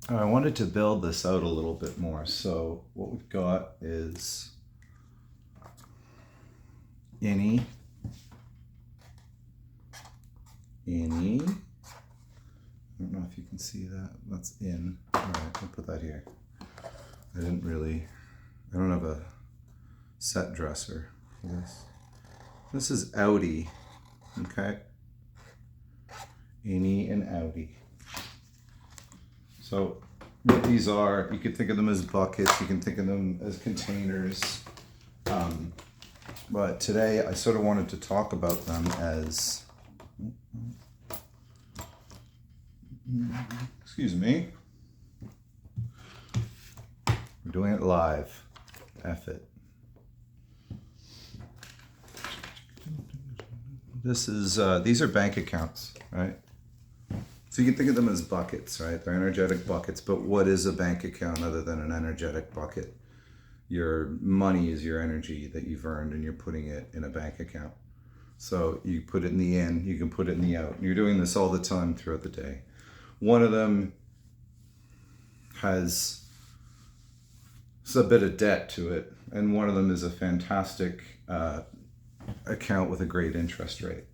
I wanted to build this out a little bit more. So what we've got is Innie, Innie. I don't know if you can see that. That's in. All right, I'll put that here. I don't have a set dresser for this. This is Outie, okay? Innie and Outie. So what these are, you could think of them as buckets, you can think of them as containers. But today I sort of wanted to talk about them as, excuse me, we're doing it live. F it. These are bank accounts, right? So you can think of them as buckets, right? They're energetic buckets, but what is a bank account other than an energetic bucket? Your money is your energy that you've earned and you're putting it in a bank account. So you put it in the in, you can put it in the out. You're doing this all the time throughout the day. One of them has a bit of debt to it, and one of them is a fantastic account with a great interest rate.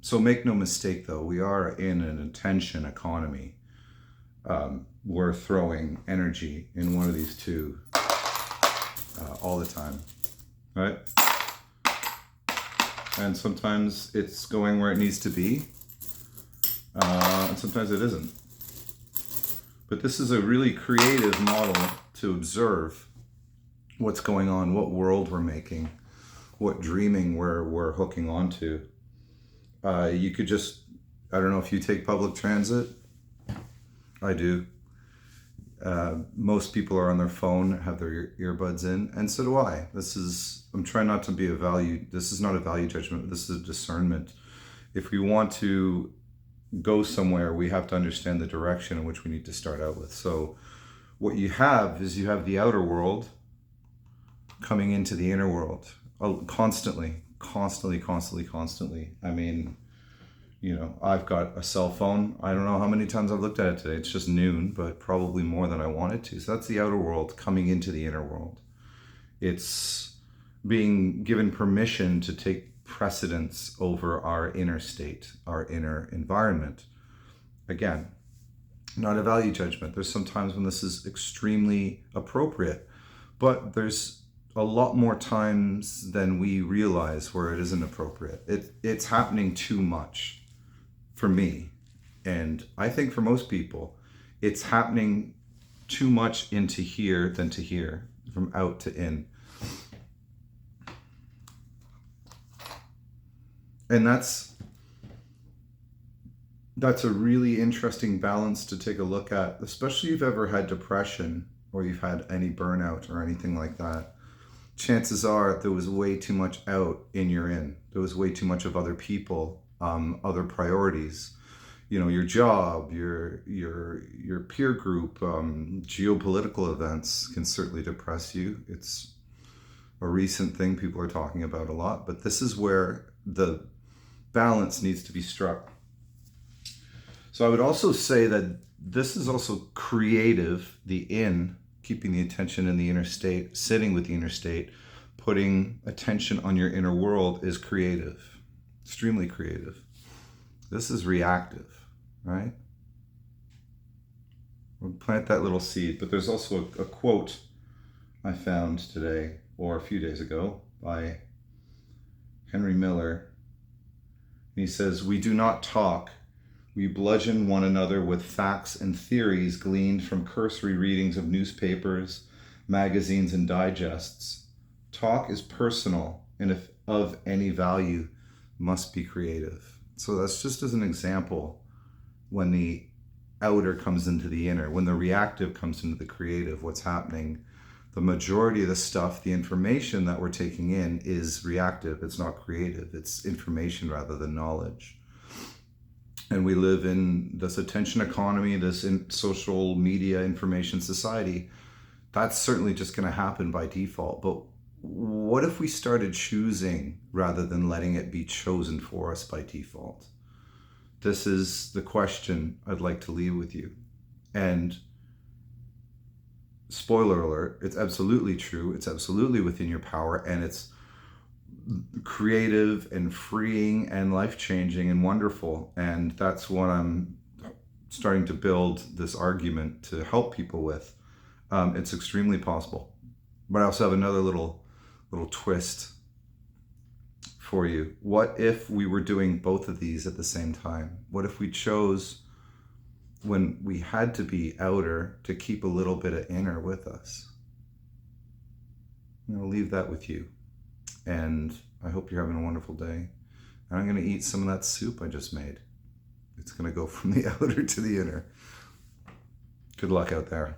So make no mistake though, we are in an attention economy. We're throwing energy in one of these two all the time, right? And sometimes it's going where it needs to be, and sometimes it isn't. But this is a really creative model to observe what's going on, what world we're making, what dreaming we're hooking onto. You could just, I don't know if you take public transit. I do. Most people are on their phone, have their earbuds in, and so do I. I'm trying not to be this is not a value judgment, this is a discernment. If we want to go somewhere, we have to understand the direction in which we need to start out with. So what you have is you have the outer world coming into the inner world constantly. I mean, I've got a cell phone. I don't know how many times I've looked at it today. It's just noon, but probably more than I wanted to. So that's the outer world coming into the inner world. It's being given permission to take precedence over our inner state, our inner environment. Again, not a value judgment. There's some times when this is extremely appropriate, but there's a lot more times than we realize where it isn't appropriate. It's happening too much for me, and I think for most people, it's happening too much into here than to here, from out to in. And that's a really interesting balance to take a look at, especially if you've ever had depression or you've had any burnout or anything like that. Chances are there was way too much out in your in. There was way too much of other people, other priorities. Your job, your peer group, geopolitical events can certainly depress you. It's a recent thing people are talking about a lot, but this is where the balance needs to be struck. So I would also say that this is also creative, the in, keeping the attention in the inner state, sitting with the inner state, putting attention on your inner world is creative, extremely creative. This is reactive, right? We'll plant that little seed, but there's also a quote I found today, or a few days ago, by Henry Miller. He says, "We do not talk. We bludgeon one another with facts and theories gleaned from cursory readings of newspapers, magazines, and digests. Talk is personal, and if of any value, must be creative." So that's just as an example, when the outer comes into the inner, when the reactive comes into the creative, what's happening. The majority of the stuff, the information that we're taking in is reactive. It's not creative. It's information rather than knowledge. And we live in this attention economy, this social media information society. That's certainly just going to happen by default. But what if we started choosing rather than letting it be chosen for us by default? This is the question I'd like to leave with you. And spoiler alert, it's absolutely true. It's absolutely within your power, and it's creative and freeing and life-changing and wonderful. And that's what I'm starting to build this argument to help people with. It's extremely possible. But I also have another little twist for you. What if we were doing both of these at the same time? What if we chose, when we had to be outer, to keep a little bit of inner with us? I'm going to leave that with you. And I hope you're having a wonderful day. And I'm going to eat some of that soup I just made. It's going to go from the outer to the inner. Good luck out there.